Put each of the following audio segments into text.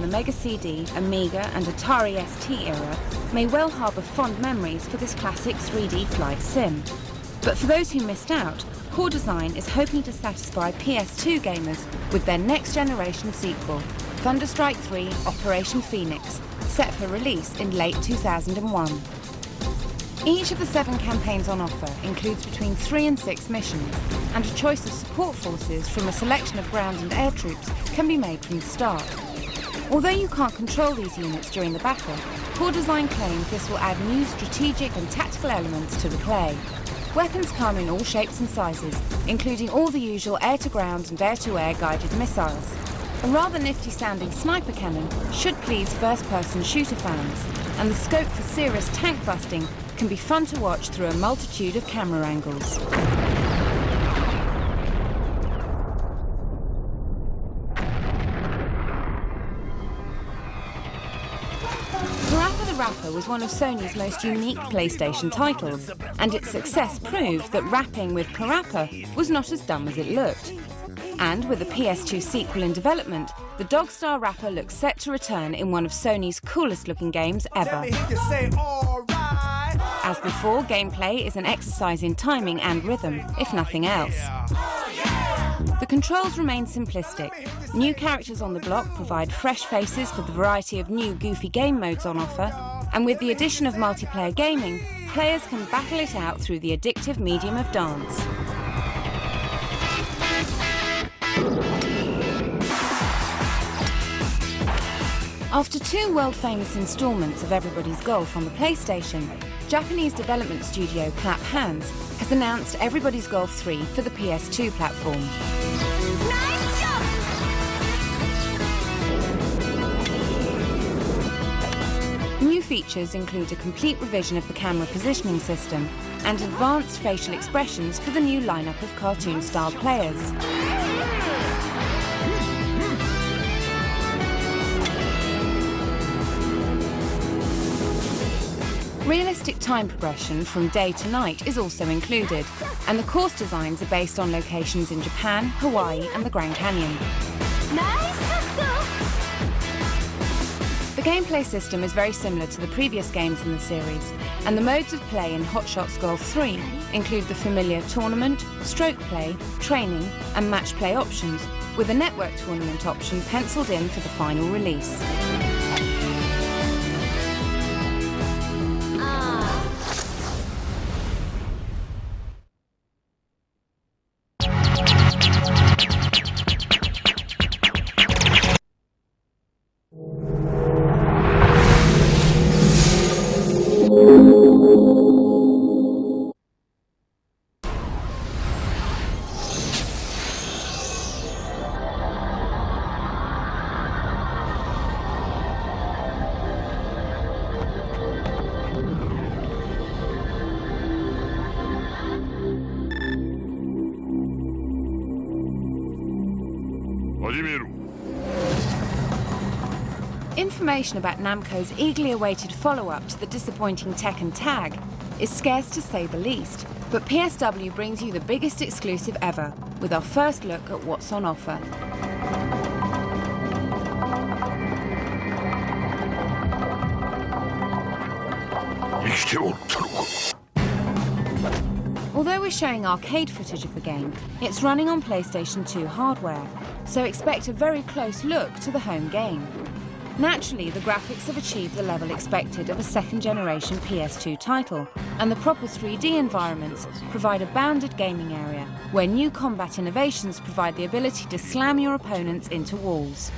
from the Mega CD, Amiga and Atari ST era may well harbour fond memories for this classic 3D flight sim. But for those who missed out, Core Design is hoping to satisfy PS2 gamers with their next-generation sequel, Thunderstrike 3 Operation Phoenix, set for release in late 2001. Each of the 7 campaigns on offer includes between 3 and 6 missions, and a choice of support forces from a selection of ground and air troops can be made from the start. Although you can't control these units during the battle, Core Design claims this will add new strategic and tactical elements to the play. Weapons come in all shapes and sizes, including all the usual air-to-ground and air-to-air guided missiles. A rather nifty-sounding sniper cannon should please first-person shooter fans, and the scope for serious tank busting can be fun to watch through a multitude of camera angles. Parappa the Rapper was one of Sony's most unique PlayStation titles, and its success proved that rapping with Parappa was not as dumb as it looked. And with a PS2 sequel in development, the Dogstar rapper looks set to return in one of Sony's coolest looking games ever. As before, gameplay is an exercise in timing and rhythm, if nothing else. The controls remain simplistic. New characters on the block provide fresh faces for the variety of new goofy game modes on offer, and with the addition of multiplayer gaming, players can battle it out through the addictive medium of dance. After 2 world-famous installments of Everybody's Golf on the PlayStation, Japanese development studio Clap Hands has announced Everybody's Golf 3 for the PS2 platform. Nice job! New features include a complete revision of the camera positioning system and advanced facial expressions for the new lineup of cartoon-style players. Realistic time progression from day to night is also included, and the course designs are based on locations in Japan, Hawaii and the Grand Canyon. Nice hustle! The gameplay system is very similar to the previous games in the series, and the modes of play in Hot Shots Golf 3 include the familiar tournament, stroke play, training and match play options, with a network tournament option penciled in for the final release. Information about Namco's eagerly awaited follow-up to the disappointing Tekken Tag is scarce to say the least, but PSW brings you the biggest exclusive ever, with our first look at what's on offer. Although we're showing arcade footage of the game, it's running on PlayStation 2 hardware, so expect a very close look to the home game. Naturally, the graphics have achieved the level expected of a second-generation PS2 title, and the proper 3D environments provide a bounded gaming area, where new combat innovations provide the ability to slam your opponents into walls.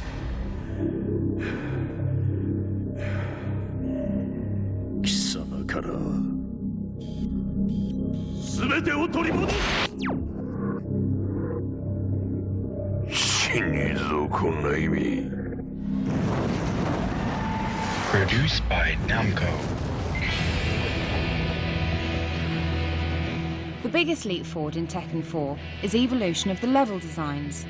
Produced by Namco. The biggest leap forward in Tekken 4 is evolution of the level designs.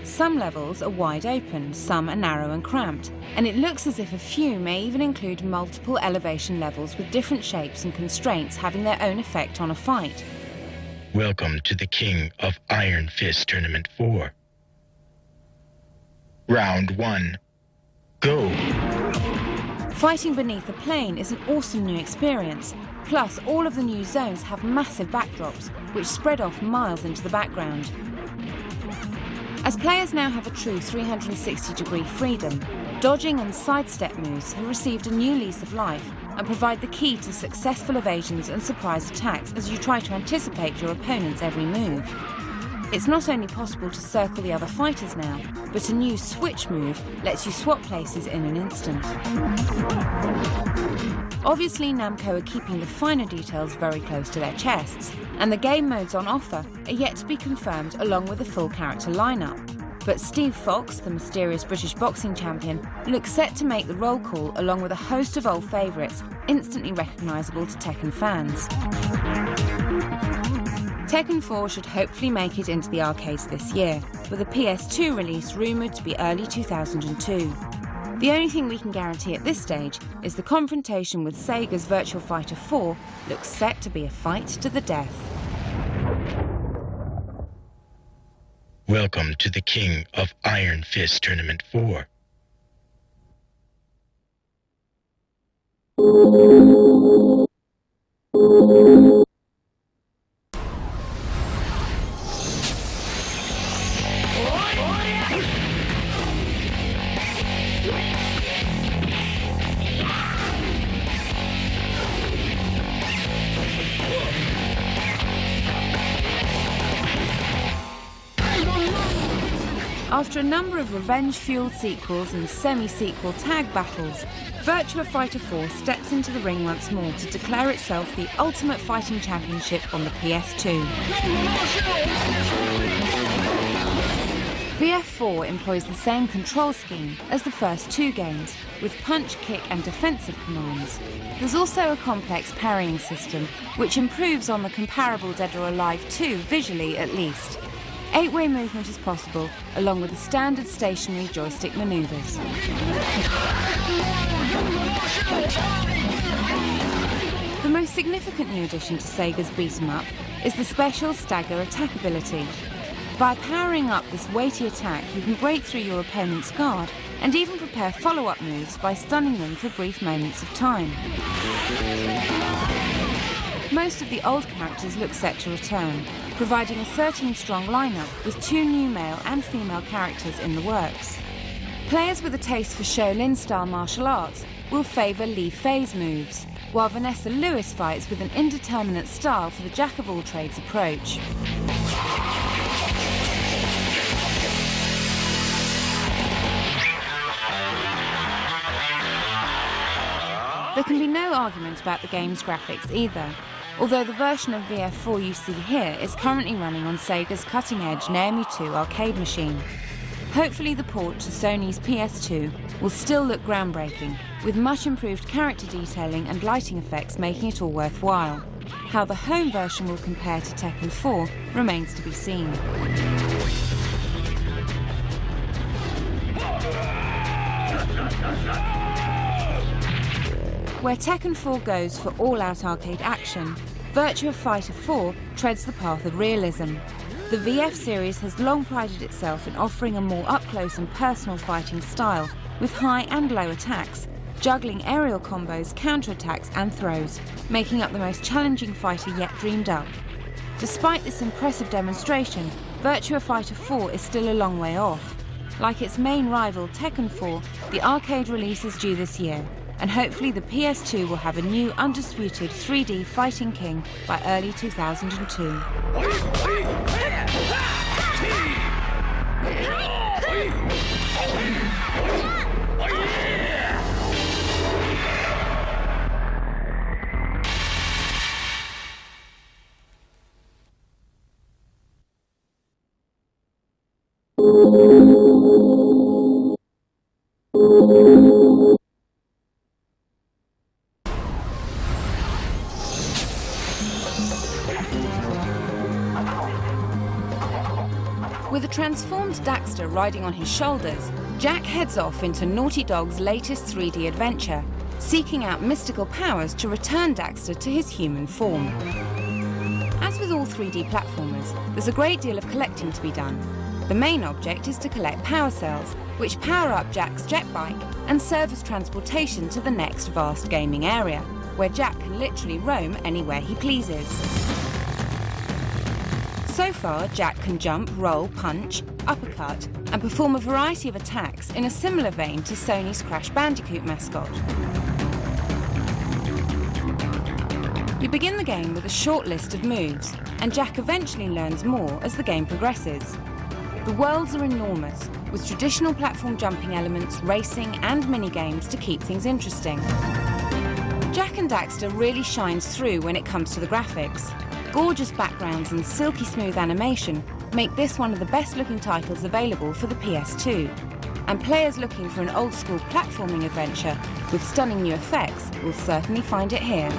Some levels are wide open, some are narrow and cramped, and it looks as if a few may even include multiple elevation levels with different shapes and constraints having their own effect on a fight. Welcome to the King of Iron Fist Tournament 4. Round 1. Go! Fighting beneath a plane is an awesome new experience, plus all of the new zones have massive backdrops, which spread off miles into the background. As players now have a true 360-degree freedom, dodging and sidestep moves have received a new lease of life and provide the key to successful evasions and surprise attacks as you try to anticipate your opponent's every move. It's not only possible to circle the other fighters now, but a new switch move lets you swap places in an instant. Obviously, Namco are keeping the finer details very close to their chests, and the game modes on offer are yet to be confirmed along with a full character lineup. But Steve Fox, the mysterious British boxing champion, looks set to make the roll call along with a host of old favourites, instantly recognisable to Tekken fans. Tekken 4 should hopefully make it into the arcades this year, with a PS2 release rumoured to be early 2002. The only thing we can guarantee at this stage is the confrontation with Sega's Virtua Fighter 4 looks set to be a fight to the death. Welcome to the King of Iron Fist Tournament 4. After a number of revenge-fueled sequels and semi-sequel tag battles, Virtua Fighter 4 steps into the ring once more to declare itself the ultimate fighting championship on the PS2. VF4 employs the same control scheme as the first two games, with punch, kick and defensive commands. There's also a complex parrying system, which improves on the comparable Dead or Alive 2 visually at least. 8-way movement is possible, along with the standard stationary joystick manoeuvres. The most significant new addition to Sega's beat-em-up is the special stagger attack ability. By powering up this weighty attack, you can break through your opponent's guard and even prepare follow-up moves by stunning them for brief moments of time. Most of the old characters look set to return, providing a 13-strong lineup with 2 new male and female characters in the works. Players with a taste for Shaolin-style martial arts will favour Li Fei's moves, while Vanessa Lewis fights with an indeterminate style for the jack-of-all-trades approach. There can be no argument about the game's graphics either, although the version of VF4 you see here is currently running on Sega's cutting-edge Naomi 2 arcade machine. Hopefully the port to Sony's PS2 will still look groundbreaking, with much improved character detailing and lighting effects making it all worthwhile. How the home version will compare to Tekken 4 remains to be seen. Where Tekken 4 goes for all-out arcade action, Virtua Fighter 4 treads the path of realism. The VF series has long prided itself in offering a more up-close and personal fighting style, with high and low attacks, juggling aerial combos, counterattacks and throws, making up the most challenging fighter yet dreamed up. Despite this impressive demonstration, Virtua Fighter 4 is still a long way off. Like its main rival Tekken 4, the arcade release is due this year, and hopefully the PS2 will have a new undisputed 3D fighting king by early 2002. With a transformed Daxter riding on his shoulders, Jack heads off into Naughty Dog's latest 3D adventure, seeking out mystical powers to return Daxter to his human form. As with all 3D platformers, there's a great deal of collecting to be done, The main object is to collect power cells, which power up Jack's jet bike and serve as transportation to the next vast gaming area, where Jack can literally roam anywhere he pleases. So far, Jack can jump, roll, punch, uppercut, and perform a variety of attacks in a similar vein to Sony's Crash Bandicoot mascot. You begin the game with a short list of moves, and Jack eventually learns more as the game progresses. The worlds are enormous, with traditional platform jumping elements, racing, and minigames to keep things interesting. Jak and Daxter really shines through when it comes to the graphics. Gorgeous backgrounds and silky smooth animation make this one of the best looking titles available for the PS2. And players looking for an old school platforming adventure with stunning new effects will certainly find it here.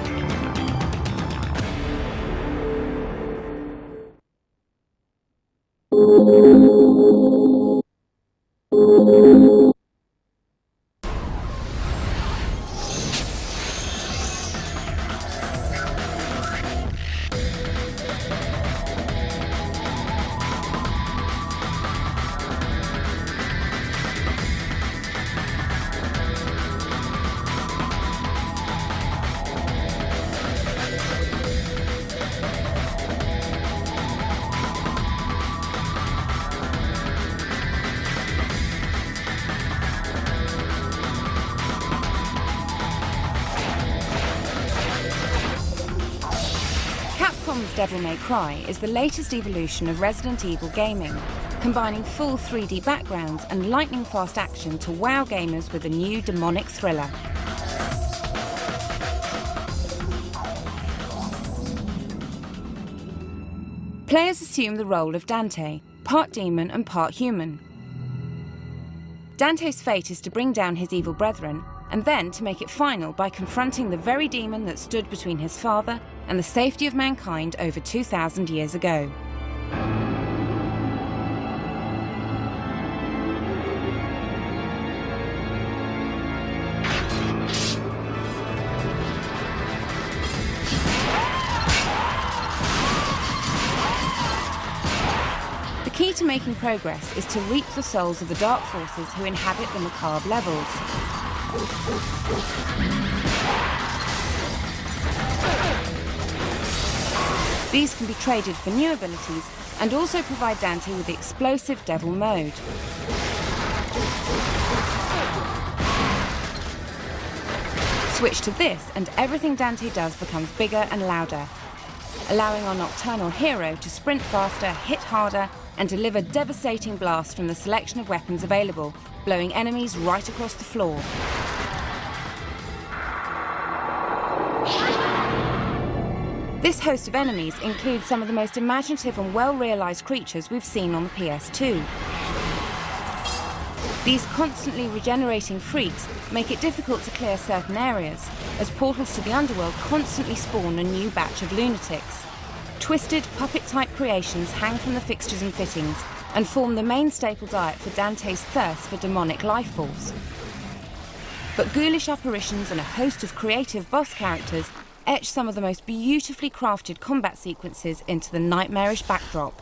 Capcom's Devil May Cry is the latest evolution of Resident Evil gaming, combining full 3D backgrounds and lightning-fast action to wow gamers with a new demonic thriller. Players assume the role of Dante, part demon and part human. Dante's fate is to bring down his evil brethren, and then to make it final by confronting the very demon that stood between his father and the safety of mankind over 2,000 years ago. The key to making progress is to reap the souls of the dark forces who inhabit the macabre levels. These can be traded for new abilities and also provide Dante with the explosive Devil mode. Switch to this and everything Dante does becomes bigger and louder, allowing our nocturnal hero to sprint faster, hit harder, and deliver devastating blasts from the selection of weapons available, blowing enemies right across the floor. This host of enemies includes some of the most imaginative and well-realised creatures we've seen on the PS2. These constantly regenerating freaks make it difficult to clear certain areas, as portals to the underworld constantly spawn a new batch of lunatics. Twisted, puppet-type creations hang from the fixtures and fittings and form the main staple diet for Dante's thirst for demonic life force. But ghoulish apparitions and a host of creative boss characters etch some of the most beautifully crafted combat sequences into the nightmarish backdrop.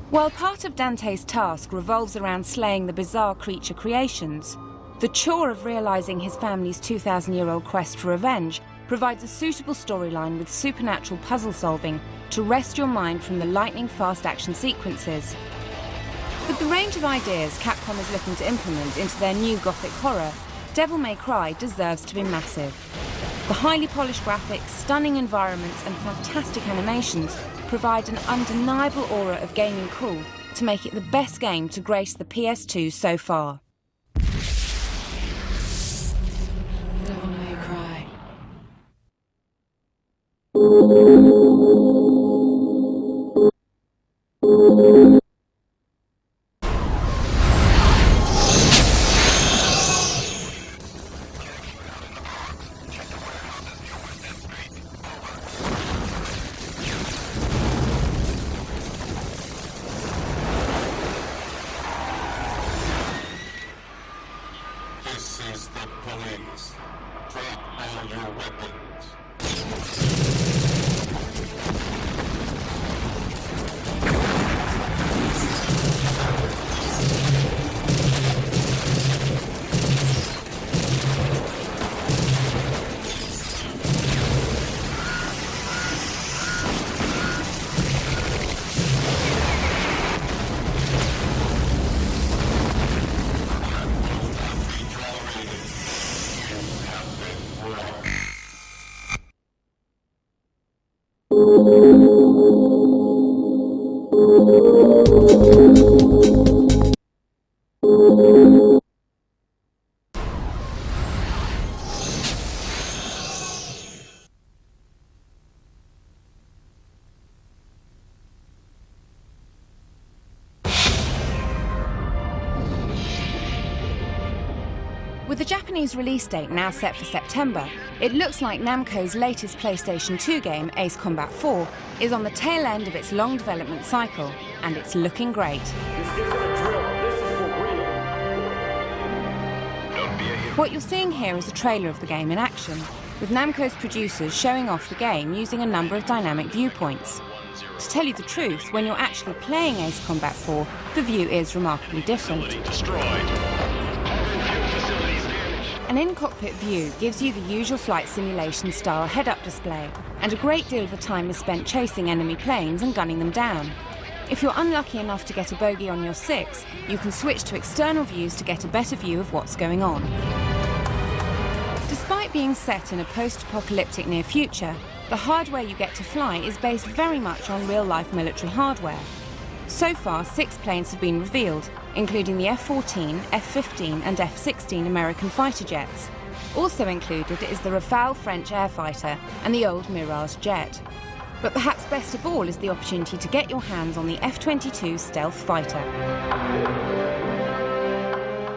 While part of Dante's task revolves around slaying the bizarre creature creations, the chore of realising his family's 2,000-year-old quest for revenge provides a suitable storyline with supernatural puzzle solving to wrest your mind from the lightning-fast action sequences. With the range of ideas Capcom is looking to implement into their new gothic horror, Devil May Cry deserves to be massive. The highly polished graphics, stunning environments and fantastic animations provide an undeniable aura of gaming cool to make it the best game to grace the PS2 so far. Devil May Cry. With the Japanese release date now set for September, it looks like Namco's latest PlayStation 2 game, Ace Combat 4, is on the tail end of its long development cycle, and it's looking great. What you're seeing here is a trailer of the game in action, with Namco's producers showing off the game using a number of dynamic viewpoints. To tell you the truth, when you're actually playing Ace Combat 4, the view is remarkably different. An in-cockpit view gives you the usual flight simulation style head-up display, and a great deal of the time is spent chasing enemy planes and gunning them down. If you're unlucky enough to get a bogey on your 6, you can switch to external views to get a better view of what's going on. Despite being set in a post-apocalyptic near future, the hardware you get to fly is based very much on real-life military hardware. So far, 6 planes have been revealed, including the F-14, F-15 and F-16 American fighter jets. Also included is the Rafale French air fighter and the old Mirage jet. But perhaps best of all is the opportunity to get your hands on the F-22 stealth fighter.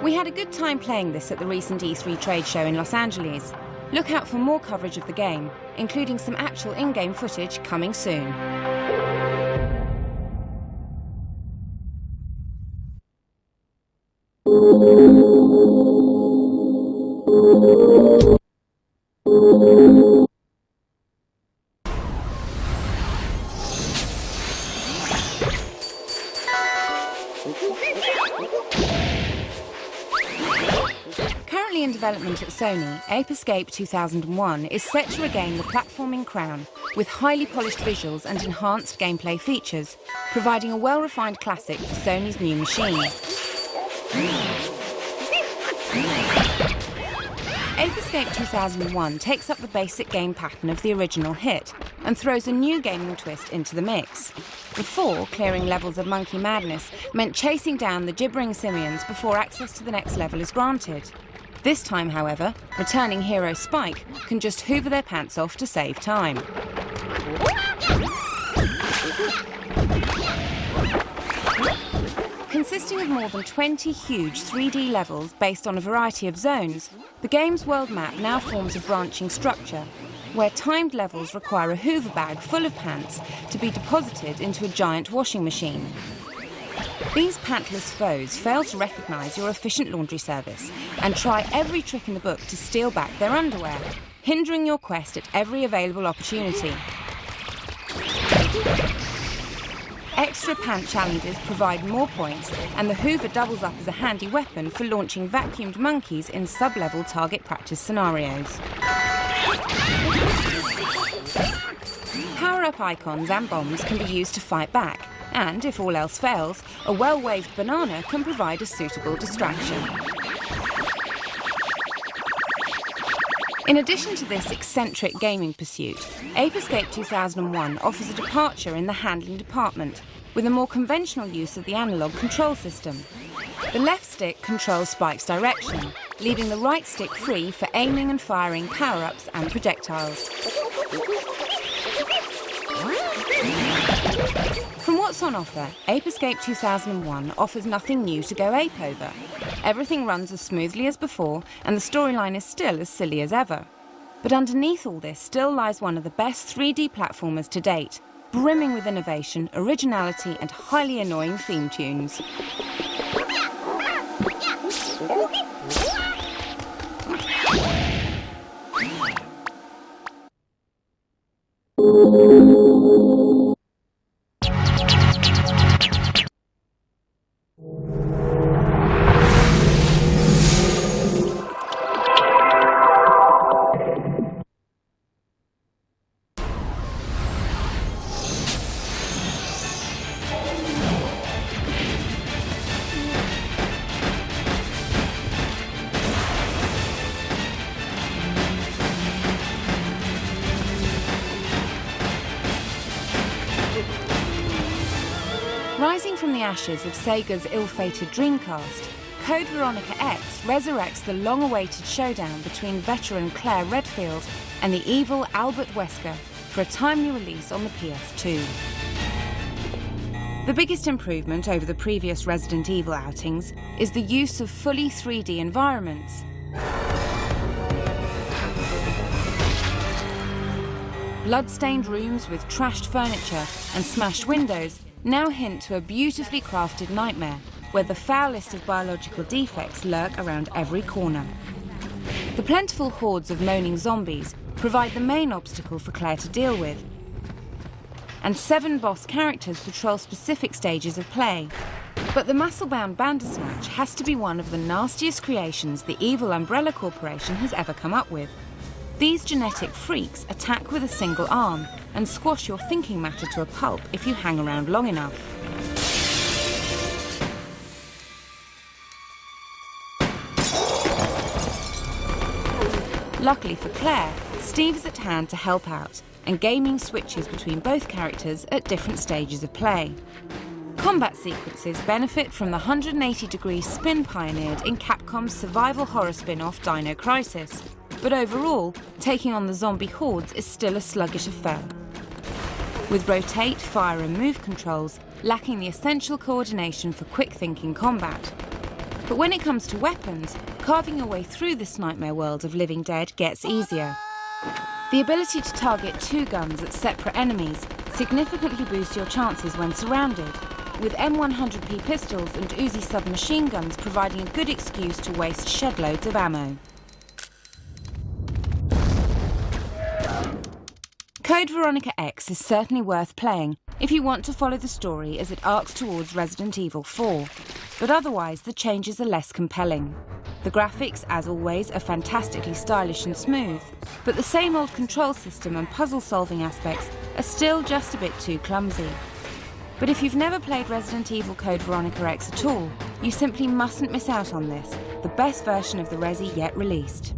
We had a good time playing this at the recent E3 trade show in Los Angeles. Look out for more coverage of the game, including some actual in-game footage coming soon. Currently in development at Sony, Ape Escape 2001 is set to regain the platforming crown with highly polished visuals and enhanced gameplay features, providing a well-refined classic for Sony's new machine. Ape Escape 2001 takes up the basic game pattern of the original hit and throws a new gaming twist into the mix. Before, clearing levels of monkey madness meant chasing down the gibbering simians before access to the next level is granted. This time, however, returning hero Spike can just hoover their pants off to save time. Consisting of more than 20 huge 3D levels based on a variety of zones, the game's world map now forms a branching structure, where timed levels require a hoover bag full of pants to be deposited into a giant washing machine. These pantless foes fail to recognise your efficient laundry service and try every trick in the book to steal back their underwear, hindering your quest at every available opportunity. Extra pant challenges provide more points, and the hoover doubles up as a handy weapon for launching vacuumed monkeys in sub-level target practice scenarios. Power-up icons and bombs can be used to fight back, and if all else fails, a well-waved banana can provide a suitable distraction. In addition to this eccentric gaming pursuit, Ape Escape 2001 offers a departure in the handling department, with a more conventional use of the analog control system. The left stick controls Spike's direction, leaving the right stick free for aiming and firing power-ups and projectiles. From what's on offer, Ape Escape 2001 offers nothing new to go ape over. Everything runs as smoothly as before, and the storyline is still as silly as ever. But underneath all this still lies one of the best 3D platformers to date, brimming with innovation, originality, and highly annoying theme tunes. Rising from the ashes of Sega's ill-fated Dreamcast, Code Veronica X resurrects the long-awaited showdown between veteran Claire Redfield and the evil Albert Wesker for a timely release on the PS2. The biggest improvement over the previous Resident Evil outings is the use of fully 3D environments. Blood-stained rooms with trashed furniture and smashed windows now hint to a beautifully crafted nightmare where the foulest of biological defects lurk around every corner. The plentiful hordes of moaning zombies provide the main obstacle for Claire to deal with, and 7 boss characters patrol specific stages of play. But the muscle-bound Bandersnatch has to be one of the nastiest creations the evil Umbrella Corporation has ever come up with. These genetic freaks attack with a single arm and squash your thinking matter to a pulp if you hang around long enough. Luckily for Claire, Steve is at hand to help out, and gaming switches between both characters at different stages of play. Combat sequences benefit from the 180-degree spin pioneered in Capcom's survival horror spin-off Dino Crisis, but overall, taking on the zombie hordes is still a sluggish affair, with rotate, fire and move controls lacking the essential coordination for quick-thinking combat. But when it comes to weapons, carving your way through this nightmare world of Living Dead gets easier. The ability to target 2 guns at separate enemies significantly boosts your chances when surrounded, with M100P pistols and Uzi submachine guns providing a good excuse to waste shed loads of ammo. Code Veronica X is certainly worth playing if you want to follow the story as it arcs towards Resident Evil 4, but otherwise the changes are less compelling. The graphics, as always, are fantastically stylish and smooth, but the same old control system and puzzle-solving aspects are still just a bit too clumsy. But if you've never played Resident Evil Code Veronica X at all, you simply mustn't miss out on this, the best version of the Resi yet released.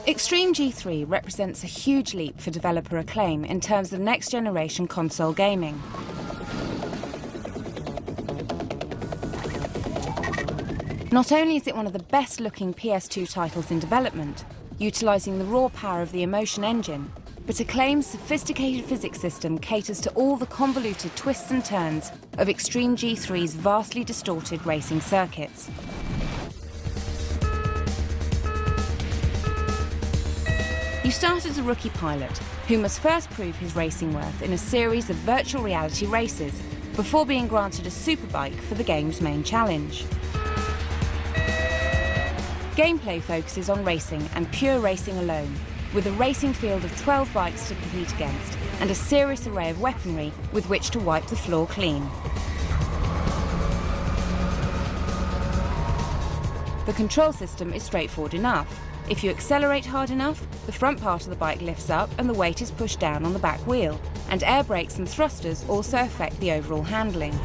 Extreme G3 represents a huge leap for developer acclaim in terms of next-generation console gaming. Not only is it one of the best-looking PS2 titles in development, utilising the raw power of the Emotion engine, but Acclaim's sophisticated physics system caters to all the convoluted twists and turns of Extreme G3's vastly distorted racing circuits. You start as a rookie pilot who must first prove his racing worth in a series of virtual reality races before being granted a superbike for the game's main challenge. Gameplay focuses on racing and pure racing alone, with a racing field of 12 bikes to compete against and a serious array of weaponry with which to wipe the floor clean. The control system is straightforward enough. If you accelerate hard enough, the front part of the bike lifts up and the weight is pushed down on the back wheel, and air brakes and thrusters also affect the overall handling.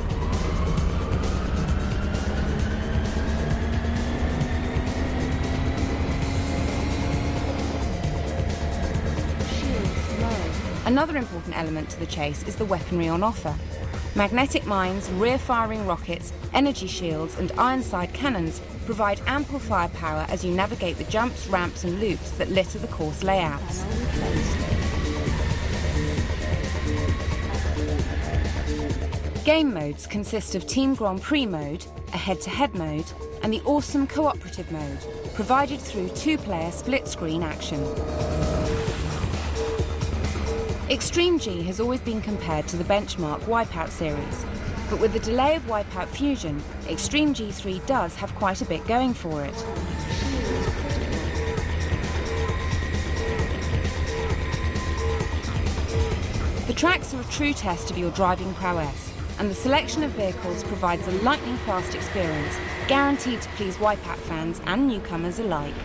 Another important element to the chase is the weaponry on offer. Magnetic mines, rear-firing rockets, energy shields and ironside cannons provide ample firepower as you navigate the jumps, ramps and loops that litter the course layouts. Game modes consist of Team Grand Prix mode, a head-to-head mode, and the awesome cooperative mode, provided through two-player split-screen action. Extreme G has always been compared to the benchmark Wipeout series, but with the delay of Wipeout Fusion, Extreme G3 does have quite a bit going for it. The tracks are a true test of your driving prowess, and the selection of vehicles provides a lightning-fast experience, guaranteed to please Wipeout fans and newcomers alike.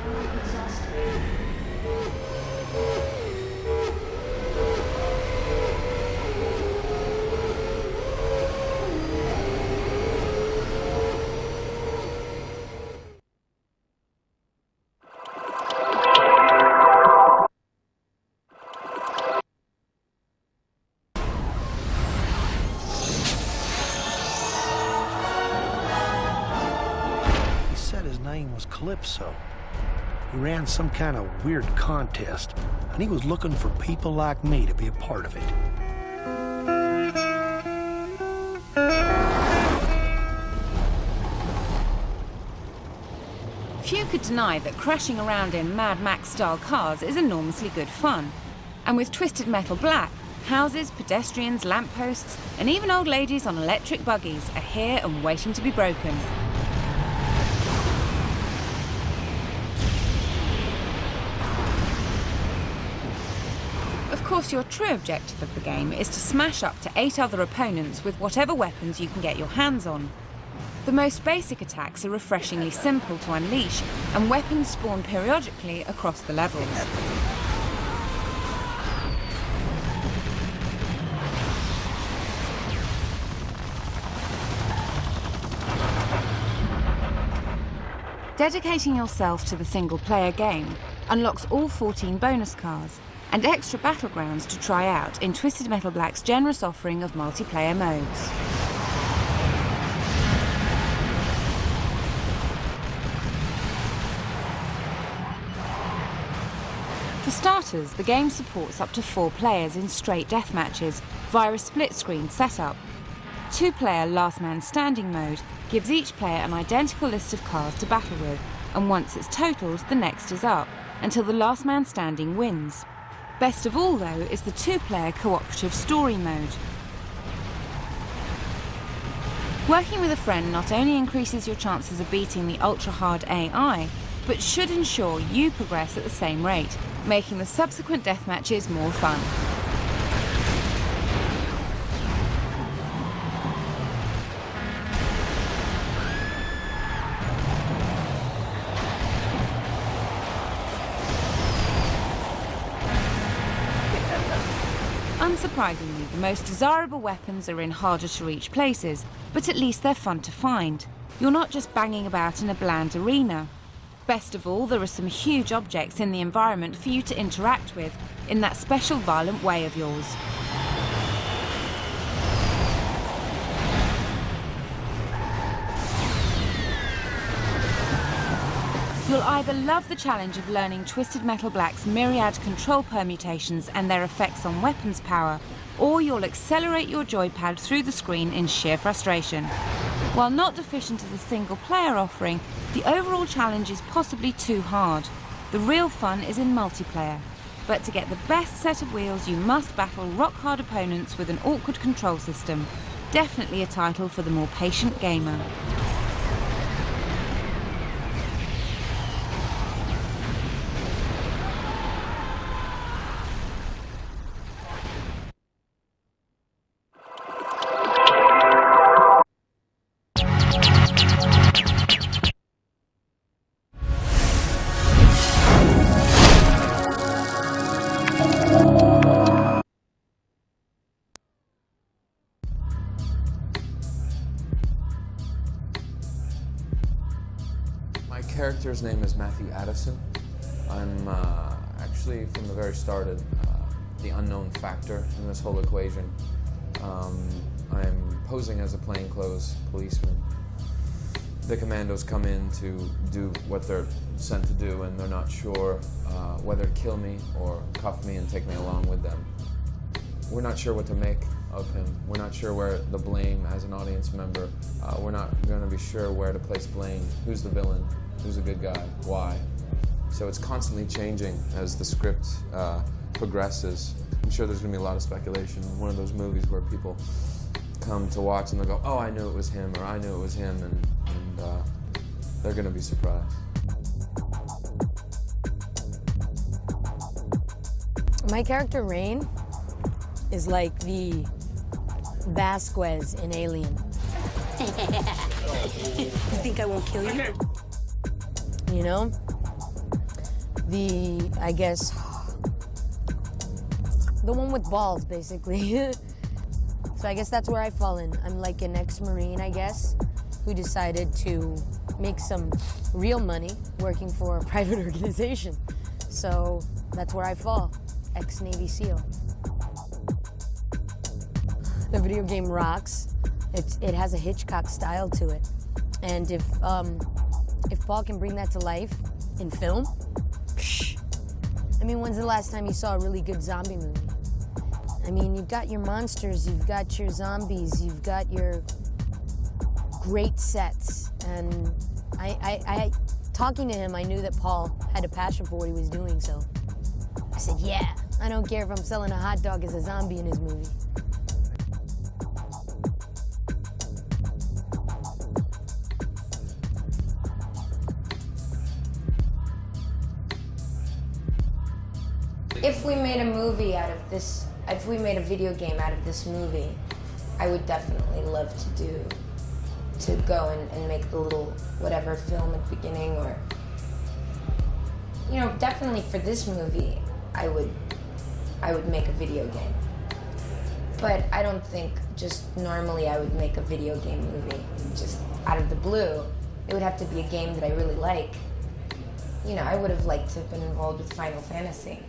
Was Calypso. He ran some kind of weird contest, and he was looking for people like me to be a part of it. Few could deny that crashing around in Mad Max-style cars is enormously good fun. And with Twisted Metal Black, houses, pedestrians, lampposts, and even old ladies on electric buggies are here and waiting to be broken. Of course, your true objective of the game is to smash up to 8 other opponents with whatever weapons you can get your hands on. The most basic attacks are refreshingly simple to unleash, and weapons spawn periodically across the levels. Dedicating yourself to the single-player game unlocks all 14 bonus cars, and extra battlegrounds to try out in Twisted Metal Black's generous offering of multiplayer modes. For starters, the game supports up to 4 players in straight deathmatches via a split-screen setup. 2-player Last Man Standing mode gives each player an identical list of cars to battle with, and once it's totaled, the next is up, until the last man standing wins. Best of all, though, is the 2-player cooperative story mode. Working with a friend not only increases your chances of beating the ultra-hard AI, but should ensure you progress at the same rate, making the subsequent deathmatches more fun. Unsurprisingly, the most desirable weapons are in harder to reach places, but at least they're fun to find. You're not just banging about in a bland arena. Best of all, there are some huge objects in the environment for you to interact with, in that special violent way of yours. You'll either love the challenge of learning Twisted Metal Black's myriad control permutations and their effects on weapons power, or you'll accelerate your joypad through the screen in sheer frustration. While not deficient as a single-player offering, the overall challenge is possibly too hard. The real fun is in multiplayer. But to get the best set of wheels, you must battle rock-hard opponents with an awkward control system. Definitely a title for the more patient gamer. My character's name is Matthew Addison. I'm actually, from the very start, the unknown factor in this whole equation. I'm posing as a plainclothes policeman. The commandos come in to do what they're sent to do, and they're not sure whether to kill me or cuff me and take me along with them. We're not sure what to make of him. We're not sure where the blame as an audience member. We're not going to be sure where to place blame. Who's the villain? Who's the good guy? Why? So it's constantly changing as the script progresses. I'm sure there's going to be a lot of speculation. One of those movies where people come to watch and they'll go, oh, I knew it was him, or I knew it was him, and they're going to be surprised. My character, Rain, is like the Vasquez in Alien. You think I won't kill you? You know? I guess, the one with balls, basically. So I guess that's where I fall in. I'm like an ex-Marine, I guess, who decided to make some real money working for a private organization. So that's where I fall, ex-Navy SEAL. The video game rocks. It has a Hitchcock style to it. And if Paul can bring that to life in film, I mean, when's the last time you saw a really good zombie movie? I mean, you've got your monsters, you've got your zombies, you've got your great sets. And talking to him, I knew that Paul had a passion for what he was doing, so I said, yeah, I don't care if I'm selling a hot dog as a zombie in his movie. If we made a movie out of this, if we made a video game out of this movie, I would definitely love to go and make the little whatever film at the beginning, or, you know, definitely for this movie, I would make a video game. But I don't think just normally I would make a video game movie just out of the blue. It would have to be a game that I really like. You know, I would have liked to have been involved with Final Fantasy.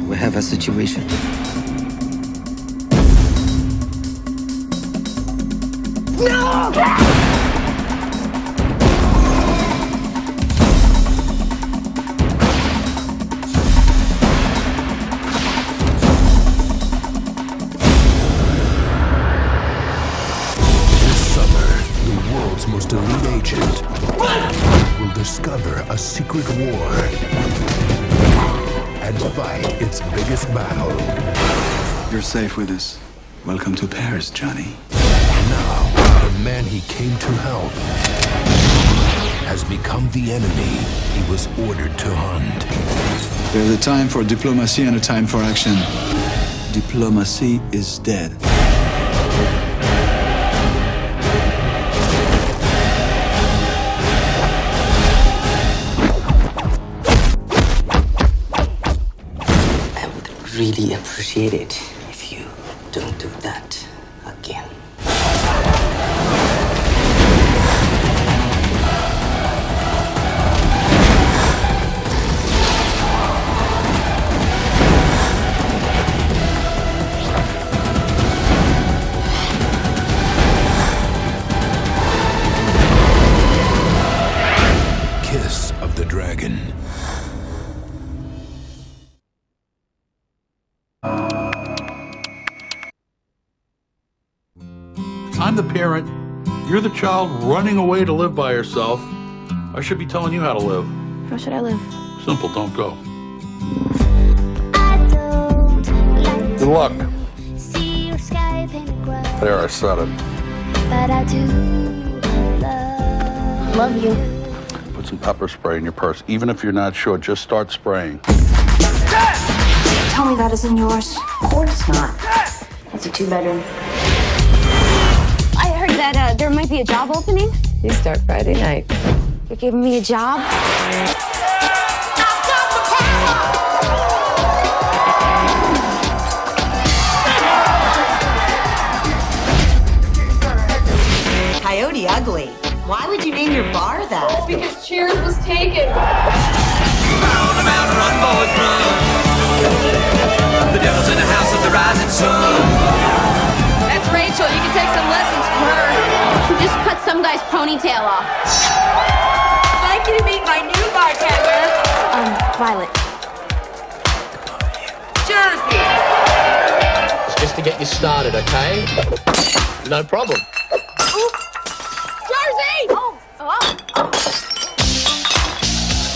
We have a situation. No! Most elite agent will discover a secret war and fight its biggest battle. You're safe with us. Welcome to Paris, Johnny. Now, the man he came to help has become the enemy he was ordered to hunt. There's a time for diplomacy and a time for action. Diplomacy is dead. Really appreciate it if you don't do that again. Kiss of the Dragon. I'm the parent. You're the child running away to live by yourself. I should be telling you how to live. How should I live? Simple, don't go. I don't like Good luck. see your sky painted gray, There, I said it. but I do love you. Put some pepper spray in your purse. Even if you're not sure, just start spraying. Tell me that isn't yours. Of course not. It's a 2-bedroom. I heard that there might be a job opening. You start Friday night. You're giving me a job? Coyote Ugly. his ponytail off. I'd like you to meet my new bartender. Violet. Jersey. It's just to get you started, okay? No problem. Jersey!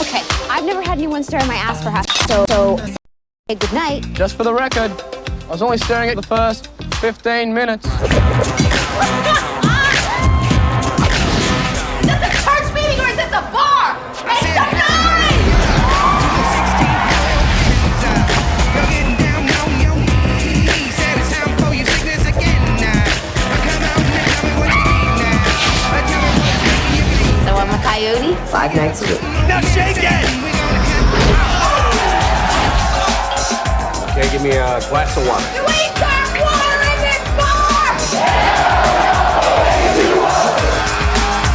Okay, I've never had anyone stare at my ass for half, so hey, good night. Just for the record, I was only staring at the first 15 minutes. Is this a church meeting or is this a bar? Make some noise! So I'm a coyote? 5 nights a week. Now shake it! Okay, give me a glass of water. You ain't got water in this bar!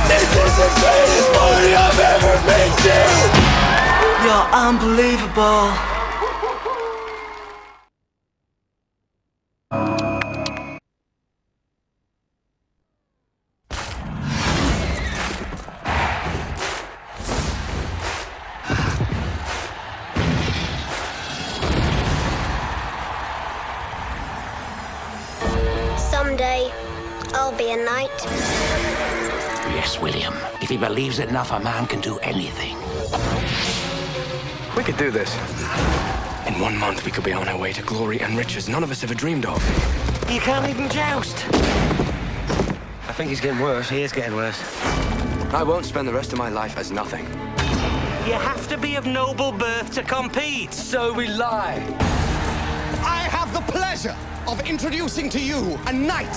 This is the greatest party I've ever been to! You're unbelievable. Someday, I'll be a knight. Yes, William. If he believes enough, a man can do anything. We could do this. In 1 month, we could be on our way to glory and riches none of us ever dreamed of. You can't even joust. I think he's getting worse. He is getting worse. I won't spend the rest of my life as nothing. You have to be of noble birth to compete. So we lie. I have the pleasure of introducing to you a knight,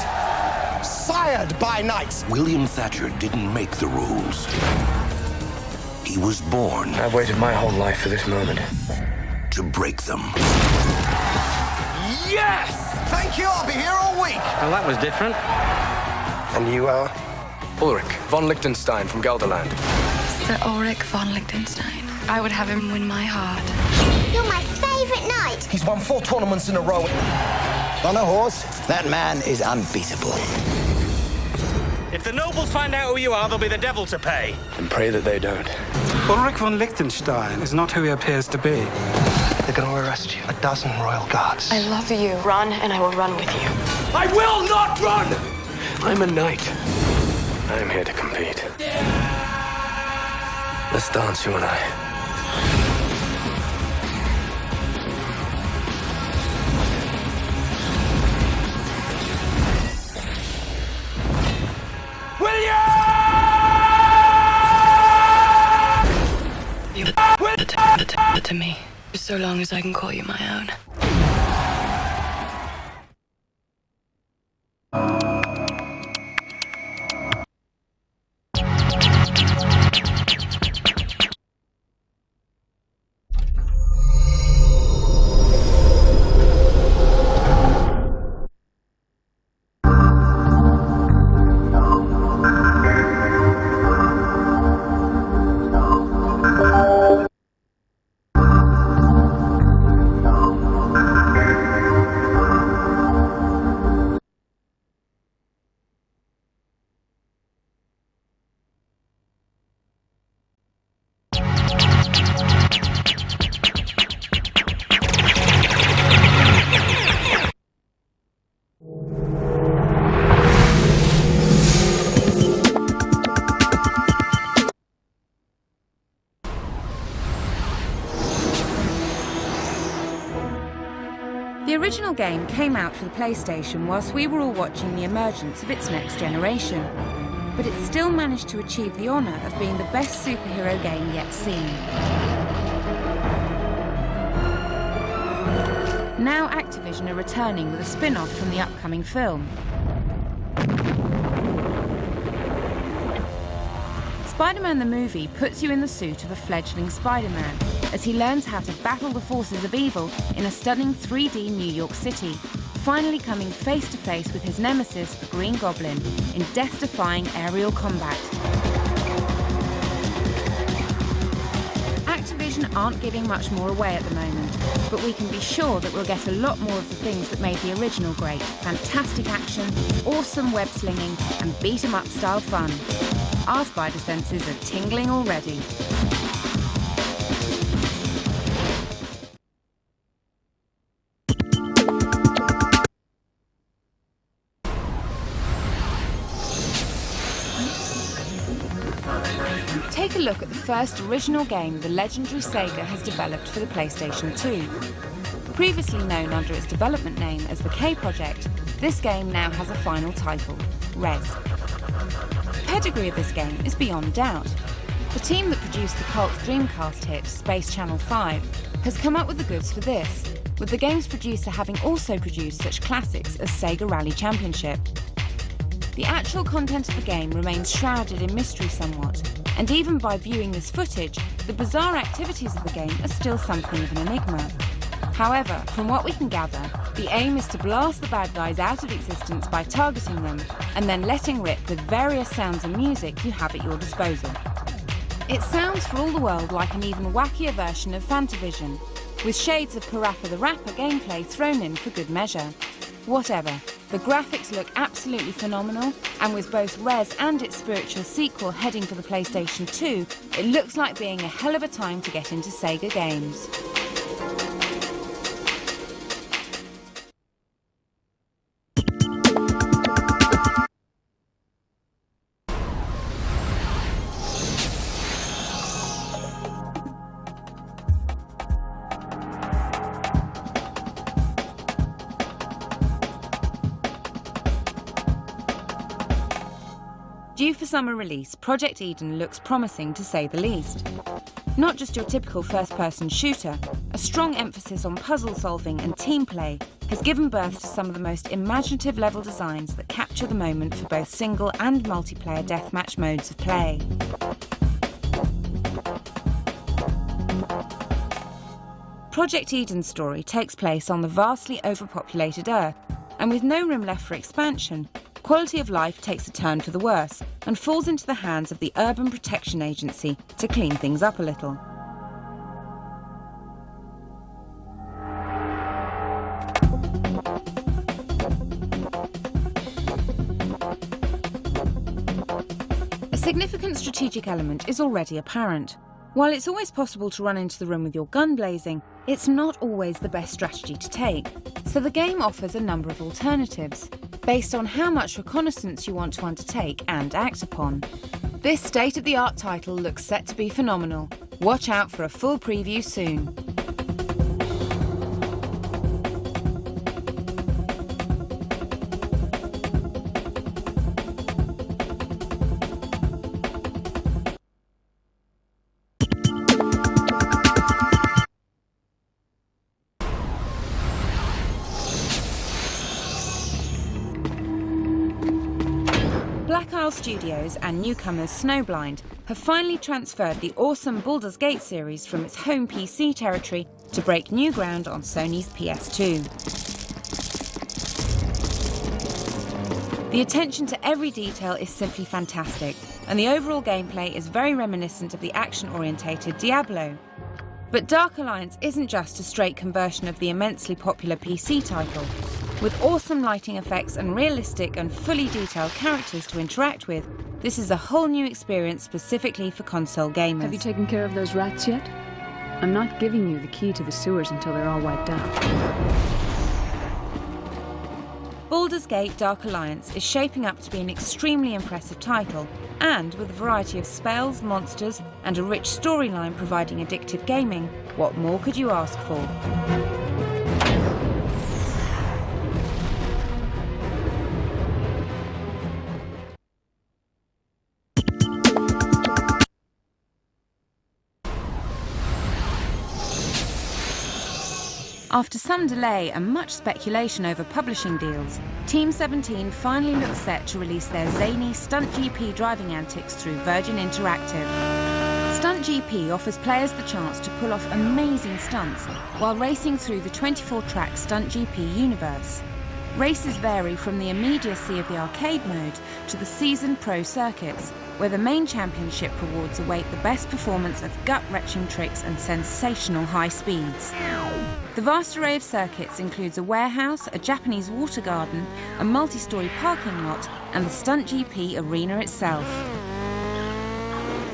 sired by knights. William Thatcher didn't make the rules. He was born. I've waited my whole life for this moment. To break them. Yes! Thank you, I'll be here all week. Well, that was different. And you are? Ulrich von Liechtenstein from Gelderland. Sir Ulrich von Liechtenstein. I would have him win my heart. You're my favorite knight. He's won 4 tournaments in a row. On a horse, that man is unbeatable. If the nobles find out who you are, there'll be the devil to pay. And pray that they don't. Ulrich von Liechtenstein is not who he appears to be. They're going to arrest you. 12 royal guards. I love you. Run, and I will run with you. I will not run! I'm a knight. I'm here to compete. Let's dance, you and I. You to me, so long as I can call you my own. The original game came out for the PlayStation whilst we were all watching the emergence of its next generation, but it still managed to achieve the honour of being the best superhero game yet seen. Now Activision are returning with a spin-off from the upcoming film. Spider-Man the movie puts you in the suit of a fledgling Spider-Man as he learns how to battle the forces of evil in a stunning 3D New York City, finally coming face to face with his nemesis, the Green Goblin, in death-defying aerial combat. Activision Activision aren't giving much more away at the moment, but we can be sure that we'll get a lot more of the things that made the original great. Fantastic action, awesome web slinging, and beat-em-up style fun. Our spider senses are tingling already. Take a look at the first original game the legendary Sega has developed for the PlayStation 2. Previously known under its development name as the K Project, this game now has a final title, Rez. The pedigree of this game is beyond doubt. The team that produced the cult Dreamcast hit Space Channel 5 has come up with the goods for this, with the game's producer having also produced such classics as Sega Rally Championship. The actual content of the game remains shrouded in mystery somewhat, and even by viewing this footage, the bizarre activities of the game are still something of an enigma. However, from what we can gather, the aim is to blast the bad guys out of existence by targeting them, and then letting rip with various sounds and music you have at your disposal. It sounds for all the world like an even wackier version of Fantavision, with shades of Parappa the Rapper gameplay thrown in for good measure. Whatever, the graphics look absolutely phenomenal, and with both Rez and its spiritual sequel heading for the PlayStation 2, it looks like being a hell of a time to get into Sega games. Due for summer release, Project Eden looks promising to say the least. Not just your typical first-person shooter, a strong emphasis on puzzle solving and team play has given birth to some of the most imaginative level designs that capture the moment for both single and multiplayer deathmatch modes of play. Project Eden's story takes place on the vastly overpopulated Earth, and with no room left for expansion, quality of life takes a turn for the worse and falls into the hands of the Urban Protection Agency to clean things up a little. A significant strategic element is already apparent. While it's always possible to run into the room with your gun blazing, it's not always the best strategy to take, so the game offers a number of alternatives, based on how much reconnaissance you want to undertake and act upon. This state-of-the-art title looks set to be phenomenal. Watch out for a full preview soon. Black Isle Studios and newcomers Snowblind have finally transferred the awesome Baldur's Gate series from its home PC territory to break new ground on Sony's PS2. The attention to every detail is simply fantastic, and the overall gameplay is very reminiscent of the action-orientated Diablo. But Dark Alliance isn't just a straight conversion of the immensely popular PC title. With awesome lighting effects and realistic and fully detailed characters to interact with, this is a whole new experience specifically for console gamers. Have you taken care of those rats yet? I'm not giving you the key to the sewers until they're all wiped out. Baldur's Gate Dark Alliance is shaping up to be an extremely impressive title, and with a variety of spells, monsters, and a rich storyline providing addictive gaming, what more could you ask for? After some delay and much speculation over publishing deals, Team 17 finally looks set to release their zany Stunt GP driving antics through Virgin Interactive. Stunt GP offers players the chance to pull off amazing stunts while racing through the 24-track Stunt GP universe. Races vary from the immediacy of the arcade mode to the seasoned pro circuits, where the main championship rewards await the best performance of gut-wrenching tricks and sensational high speeds. The vast array of circuits includes a warehouse, a Japanese water garden, a multi-storey parking lot, and the Stunt GP arena itself.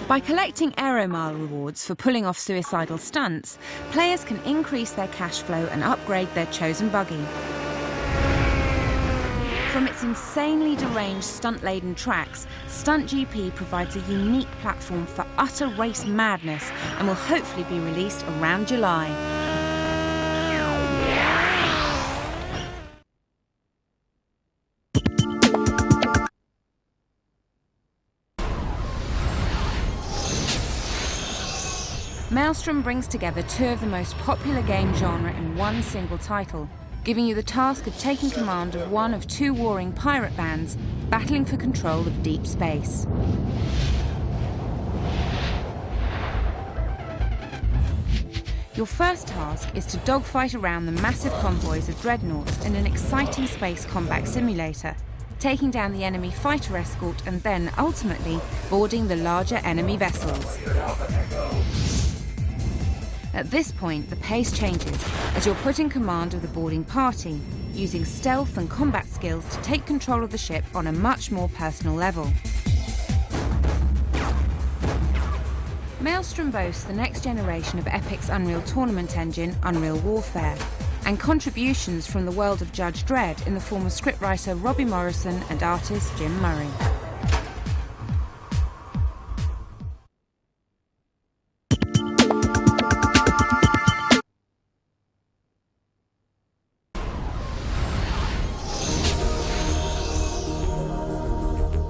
By collecting Aeromile rewards for pulling off suicidal stunts, players can increase their cash flow and upgrade their chosen buggy. From its insanely deranged stunt-laden tracks, Stunt GP provides a unique platform for utter race madness and will hopefully be released around July. Maelstrom brings together two of the most popular game genre in one single title, giving you the task of taking command of one of two warring pirate bands battling for control of deep space. Your first task is to dogfight around the massive convoys of dreadnoughts in an exciting space combat simulator, taking down the enemy fighter escort and then, ultimately, boarding the larger enemy vessels. At this point, the pace changes as you're put in command of the boarding party, using stealth and combat skills to take control of the ship on a much more personal level. Maelstrom boasts the next generation of Epic's Unreal Tournament engine, Unreal Warfare, and contributions from the world of Judge Dredd in the form of scriptwriter Robbie Morrison and artist Jim Murray.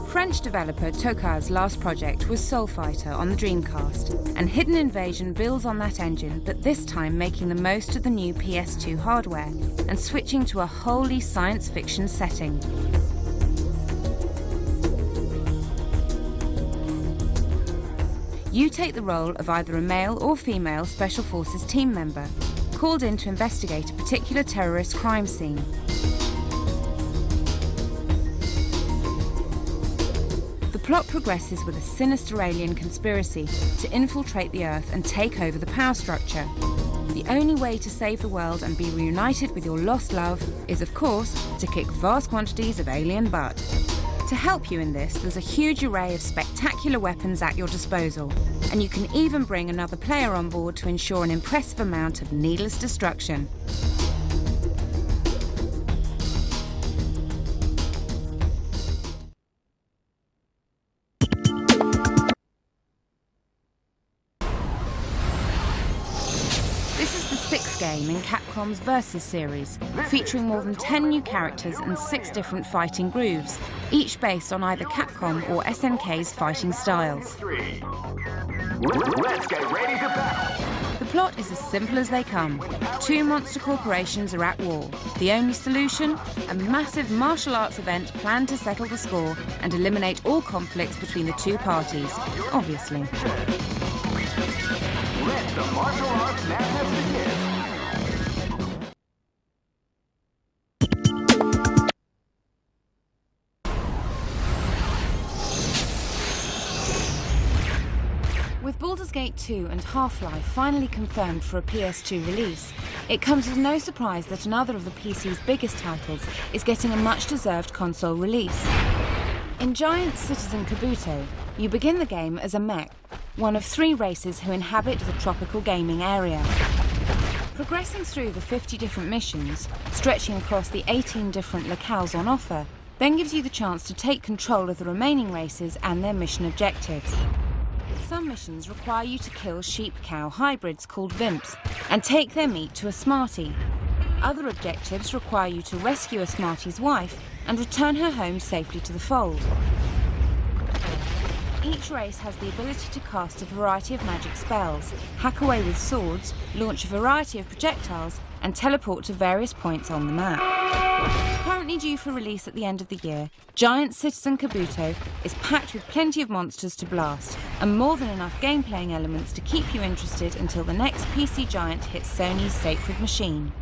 French developer Toka's last project was Soul Fighter on the Dreamcast, and Hidden Invasion builds on that engine, but this time making the most of the new PS2 hardware and switching to a wholly science fiction setting. You take the role of either a male or female Special Forces team member, called in to investigate a particular terrorist crime scene. The plot progresses with a sinister alien conspiracy to infiltrate the Earth and take over the power structure. The only way to save the world and be reunited with your lost love is, of course, to kick vast quantities of alien butt. To help you in this, there's a huge array of spectacular weapons at your disposal, and you can even bring another player on board to ensure an impressive amount of needless destruction. Game in Capcom's Versus series, featuring more than 10 new characters and 6 different fighting grooves, each based on either Capcom or SNK's fighting styles. Let's get ready to battle. The plot is as simple as they come. 2 monster corporations are at war. The only solution? A massive martial arts event planned to settle the score and eliminate all conflicts between the two parties, obviously. Let the martial arts madness begin. With Baldur's Gate 2 and Half-Life finally confirmed for a PS2 release, it comes as no surprise that another of the PC's biggest titles is getting a much-deserved console release. In Giant Citizen Kabuto, you begin the game as a mech, one of 3 races who inhabit the tropical gaming area. Progressing through the 50 different missions, stretching across the 18 different locales on offer, then gives you the chance to take control of the remaining races and their mission objectives. Some missions require you to kill sheep-cow hybrids called Vimps and take their meat to a Smartie. Other objectives require you to rescue a Smartie's wife and return her home safely to the fold. Each race has the ability to cast a variety of magic spells, hack away with swords, launch a variety of projectiles, and teleport to various points on the map. Currently due for release at the end of the year, Giant Citizen Kabuto is packed with plenty of monsters to blast, and more than enough game-playing elements to keep you interested until the next PC giant hits Sony's sacred machine.